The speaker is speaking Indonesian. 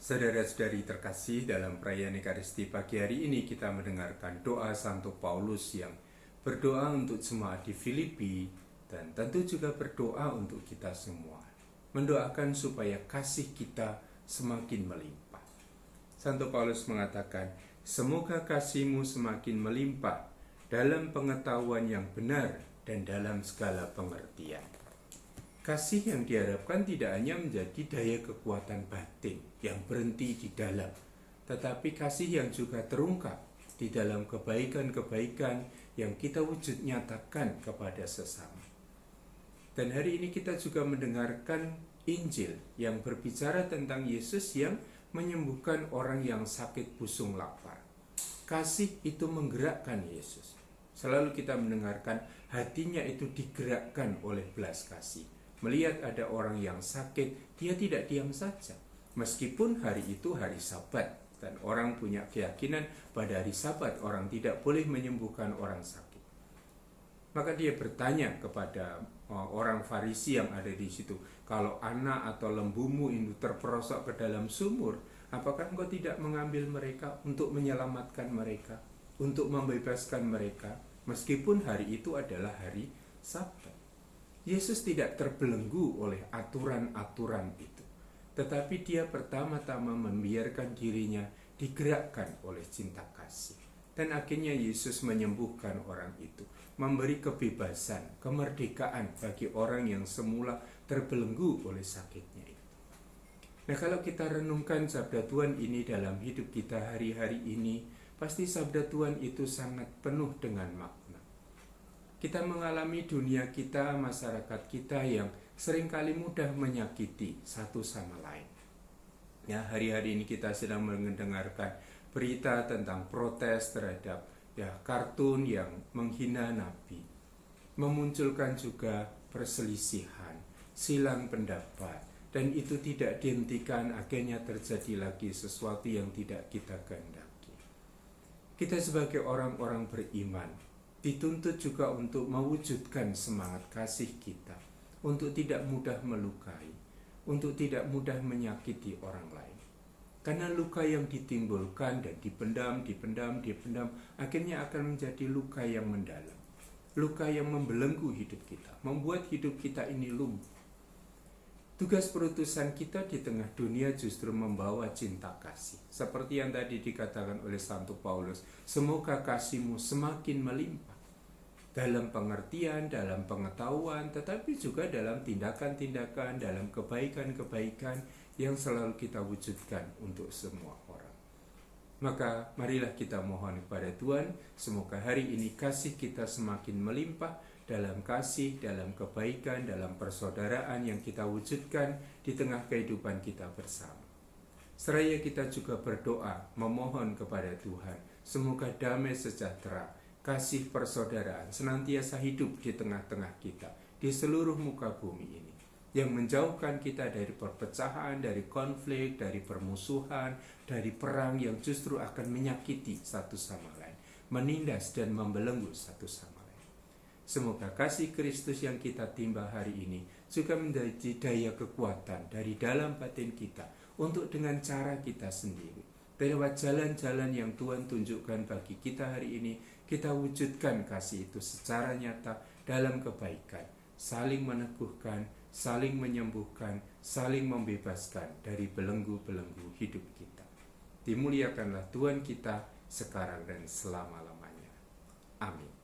Saudara-saudari terkasih, dalam perayaan Ekaristi pagi hari ini kita mendengarkan doa Santo Paulus yang berdoa untuk jemaat di Filipi dan tentu juga berdoa untuk kita semua. Mendoakan supaya kasih kita semakin melimpah. Santo Paulus mengatakan, semoga kasih-Mu semakin melimpah dalam pengetahuan yang benar dan dalam segala pengertian. Kasih yang diharapkan tidak hanya menjadi daya kekuatan batin yang berhenti di dalam, tetapi kasih yang juga terungkap di dalam kebaikan-kebaikan yang kita wujud nyatakan kepada sesama. Dan hari ini kita juga mendengarkan Injil yang berbicara tentang Yesus yang menyembuhkan orang yang sakit busung lapar. Kasih itu menggerakkan Yesus. Selalu kita mendengarkan hatinya itu digerakkan oleh belas kasih. Melihat ada orang yang sakit, dia tidak diam saja. Meskipun hari itu hari Sabat, dan orang punya keyakinan pada hari Sabat orang tidak boleh menyembuhkan orang sakit. Maka dia bertanya kepada orang Farisi yang ada di situ, kalau anak atau lembumu itu terperosok ke dalam sumur, apakah engkau tidak mengambil mereka untuk menyelamatkan mereka, untuk membebaskan mereka, meskipun hari itu adalah hari Sabat? Yesus tidak terbelenggu oleh aturan-aturan itu, tetapi dia pertama-tama membiarkan dirinya digerakkan oleh cinta kasih. Dan akhirnya Yesus menyembuhkan orang itu, memberi kebebasan, kemerdekaan bagi orang yang semula terbelenggu oleh sakitnya itu. Nah, kalau kita renungkan sabda Tuhan ini dalam hidup kita hari-hari ini, pasti sabda Tuhan itu sangat penuh dengan makna. Kita mengalami dunia kita, masyarakat kita yang seringkali mudah menyakiti satu sama lain. Ya, hari-hari ini kita sedang mendengarkan berita tentang protes terhadap kartun yang menghina Nabi. Memunculkan juga perselisihan, silang pendapat, dan itu tidak dihentikan, akhirnya terjadi lagi sesuatu yang tidak kita kehendaki. Kita sebagai orang-orang beriman dituntut juga untuk mewujudkan semangat kasih kita, untuk tidak mudah melukai, untuk tidak mudah menyakiti orang lain. Karena luka yang ditimbulkan dan dipendam, akhirnya akan menjadi luka yang mendalam. Luka yang membelenggu hidup kita, membuat hidup kita ini lumpuh. Tugas perutusan kita di tengah dunia justru membawa cinta kasih. Seperti yang tadi dikatakan oleh Santo Paulus, semoga kasih-Mu semakin melimpah dalam pengertian, dalam pengetahuan, tetapi juga dalam tindakan-tindakan, dalam kebaikan-kebaikan yang selalu kita wujudkan untuk semua orang. Maka marilah kita mohon kepada Tuhan, semoga hari ini kasih kita semakin melimpah dalam kasih, dalam kebaikan, dalam persaudaraan yang kita wujudkan di tengah kehidupan kita bersama. Seraya kita juga berdoa, memohon kepada Tuhan, semoga damai sejahtera, kasih persaudaraan senantiasa hidup di tengah-tengah kita, di seluruh muka bumi ini, yang menjauhkan kita dari perpecahan, dari konflik, dari permusuhan, dari perang yang justru akan menyakiti satu sama lain, menindas dan membelenggu satu sama lain. Semoga kasih Kristus yang kita timba hari ini juga menjadi daya kekuatan dari dalam batin kita untuk dengan cara kita sendiri. Lewat jalan-jalan yang Tuhan tunjukkan bagi kita hari ini, kita wujudkan kasih itu secara nyata dalam kebaikan, saling meneguhkan, saling menyembuhkan, saling membebaskan dari belenggu-belenggu hidup kita. Dimuliakanlah Tuhan kita sekarang dan selama-lamanya. Amin.